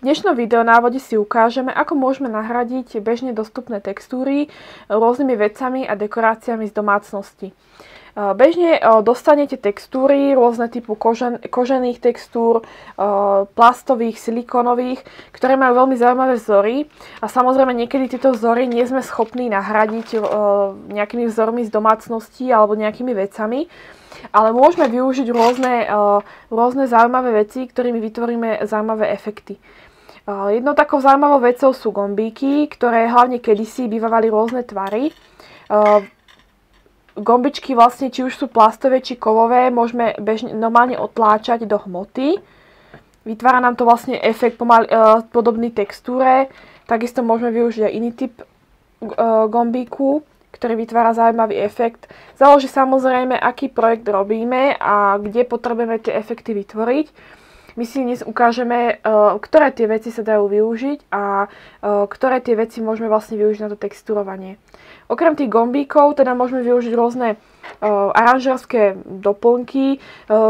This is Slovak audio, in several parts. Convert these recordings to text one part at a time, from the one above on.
V dnešnom videonávode si ukážeme, ako môžeme nahradiť bežne dostupné textúry rôznymi vecami a dekoráciami z domácnosti. Bežne dostanete textúry, rôzne typu kožených textúr, plastových, silikónových, ktoré majú veľmi zaujímavé vzory. A samozrejme niekedy tieto vzory nie sme schopní nahradiť nejakými vzormi z domácnosti alebo nejakými vecami. Ale môžeme využiť rôzne zaujímavé veci, ktorými vytvoríme zaujímavé efekty. Jednou takou zaujímavou vecou sú gombíky, ktoré hlavne kedysi bývali rôzne tvary. Gombičky vlastne, či už sú plastové či kovové, môžeme normálne otláčať do hmoty. Vytvára nám to vlastne efekt podobný textúre. Takisto môžeme využiť aj iný typ gombíku, ktorý vytvára zaujímavý efekt. Záleží samozrejme, aký projekt robíme a kde potrebujeme tie efekty vytvoriť. My si dnes ukážeme, ktoré tie veci sa dajú využiť a ktoré tie veci môžeme vlastne využiť na to texturovanie. Okrem tých gombíkov teda môžeme využiť rôzne aranžérske doplnky.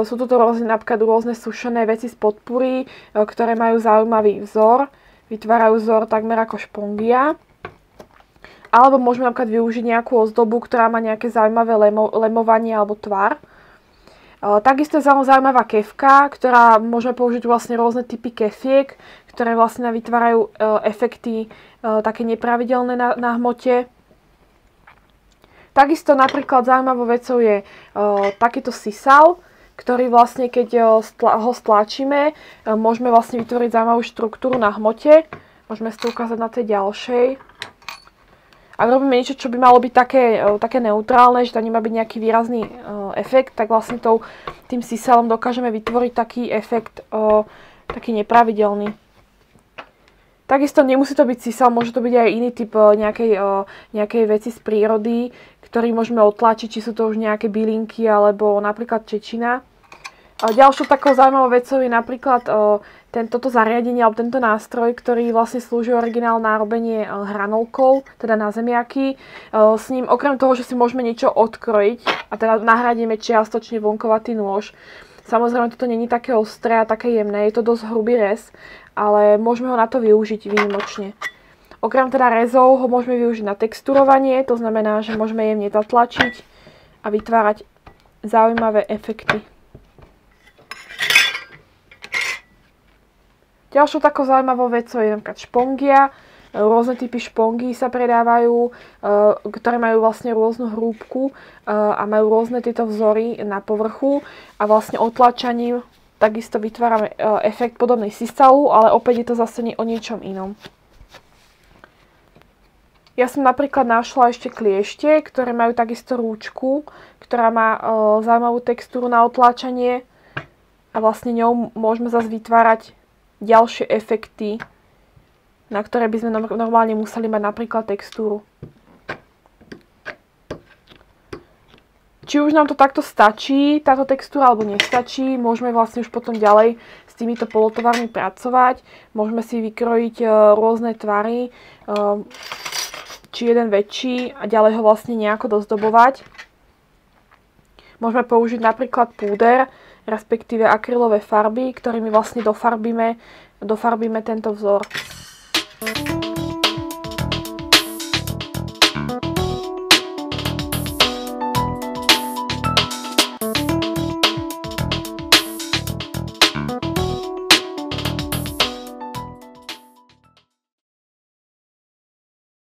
Sú toto napríklad rôzne sušené veci z podpury, ktoré majú zaujímavý vzor. Vytvárajú vzor takmer ako špongia. Alebo môžeme napríklad využiť nejakú ozdobu, ktorá má nejaké zaujímavé lemovanie alebo tvar. Takisto je zaujímavá kefka, ktorá môžeme použiť vlastne rôzne typy kefiek, ktoré vlastne vytvárajú efekty také nepravidelné na hmote. Takisto napríklad zaujímavou vecou je takýto sisal, ktorý vlastne keď ho stlačíme, môžeme vlastne vytvoriť zaujímavú štruktúru na hmote. Môžeme si to ukázať na tej ďalšej. Ak robíme niečo, čo by malo byť také neutrálne, že tam nemá byť nejaký výrazný efekt, tak vlastne tým sisalom dokážeme vytvoriť taký efekt taký nepravidelný. Takisto nemusí to byť sisal, môže to byť aj iný typ nejakej veci z prírody, ktorý môžeme otlačiť, či sú to už nejaké bylinky alebo napríklad čečina. Ďalšou takou zaujímavou vecou je napríklad toto zariadenie alebo tento nástroj, ktorý vlastne slúži originál na robenie hranolkov, teda na zemiaky. S ním okrem toho, že si môžeme niečo odkrojiť a teda nahradíme čiastočne vlnkovatý nôž. Samozrejme, toto není také ostré a také jemné, je to dosť hrubý rez, ale môžeme ho na to využiť výnimočne. Okrem teda rezov ho môžeme využiť na texturovanie, to znamená, že môžeme jemne zatlačiť a vytvárať zaujímavé efekty. Ďalšou takou zaujímavou vecou je napríklad špongia. Rôzne typy špongy sa predávajú, ktoré majú vlastne rôznu hrúbku a majú rôzne tieto vzory na povrchu a vlastne otlačaním takisto vytvárame efekt podobný sisalu, ale opäť je to zase o niečom inom. Ja som napríklad našla ešte kliešte, ktoré majú takisto rúčku, ktorá má zaujímavú textúru na otláčanie a vlastne ňou môžeme zase vytvárať ďalšie efekty, na ktoré by sme normálne museli mať napríklad textúru. Či už nám to takto stačí, táto textúra, alebo nestačí, môžeme vlastne už potom ďalej s týmito polotovarmi pracovať. Môžeme si vykrojiť rôzne tvary, či jeden väčší a ďalej ho vlastne nejako dozdobovať. Môžeme použiť napríklad púder, respektíve akrylové farby, ktorými vlastne dofarbíme tento vzor.